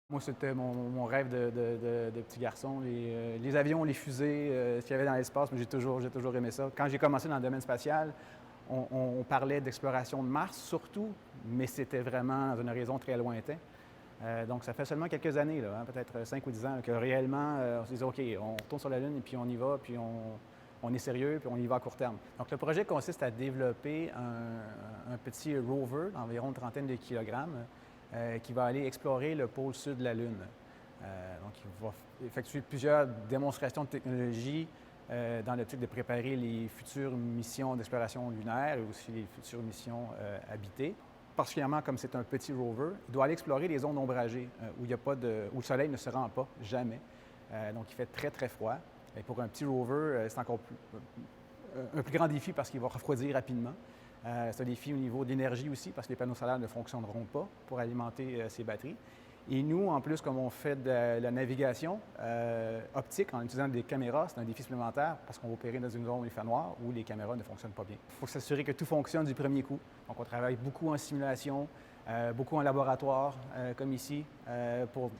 Moi, c'était mon rêve de petit garçon. Les avions, les fusées, ce qu'il y avait dans l'espace, mais j'ai toujours aimé ça. Quand j'ai commencé dans le domaine spatial, on parlait d'exploration de Mars surtout, mais c'était vraiment dans un horizon très lointain. Donc, ça fait seulement quelques années, là, hein, peut-être 5 ou 10 ans, là, que réellement, on se disait, OK, on retourne sur la Lune et puis on y va, puis on est sérieux, puis on y va à court terme. Donc, le projet consiste à développer un petit rover d'environ une trentaine de kilogrammes qui va aller explorer le pôle sud de la Lune. Donc, il va effectuer plusieurs démonstrations de technologie dans l'optique de préparer les futures missions d'exploration lunaire et aussi les futures missions habitées. Particulièrement comme c'est un petit rover, il doit aller explorer les zones ombragées où le soleil ne se rend pas, jamais. Donc, il fait très, très froid. Et pour un petit rover, c'est encore un plus grand défi parce qu'il va refroidir rapidement. C'est un défi au niveau de l'énergie aussi parce que les panneaux solaires ne fonctionneront pas pour alimenter ces batteries. Et nous, en plus, comme on fait de la navigation optique en utilisant des caméras, c'est un défi supplémentaire parce qu'on va opérer dans une zone où il fait noir où les caméras ne fonctionnent pas bien. Il faut s'assurer que tout fonctionne du premier coup. Donc, on travaille beaucoup en simulation, beaucoup en laboratoire, comme ici, pour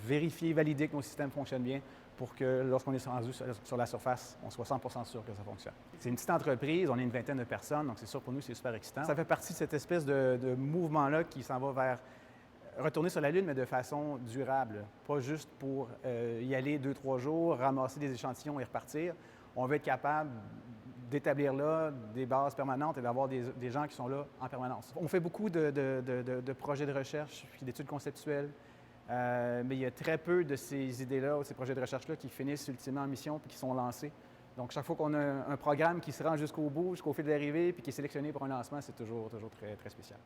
vérifier, valider que nos systèmes fonctionnent bien pour que lorsqu'on est rendu sur la surface, on soit 100% sûr que ça fonctionne. C'est une petite entreprise, on est une vingtaine de personnes, donc c'est sûr pour nous, c'est super excitant. Ça fait partie de cette espèce de mouvement-là qui s'en va vers retourner sur la Lune, mais de façon durable. Pas juste pour y aller 2-3 jours, ramasser des échantillons et repartir. On veut être capable d'établir là des bases permanentes et d'avoir des gens qui sont là en permanence. On fait beaucoup de projets de recherche et d'études conceptuelles, mais il y a très peu de ces idées-là ou ces projets de recherche-là qui finissent ultimement en mission et qui sont lancés. Donc, chaque fois qu'on a un programme qui se rend jusqu'au bout, jusqu'au fil d'arrivée, puis qui est sélectionné pour un lancement, c'est toujours très, très spécial.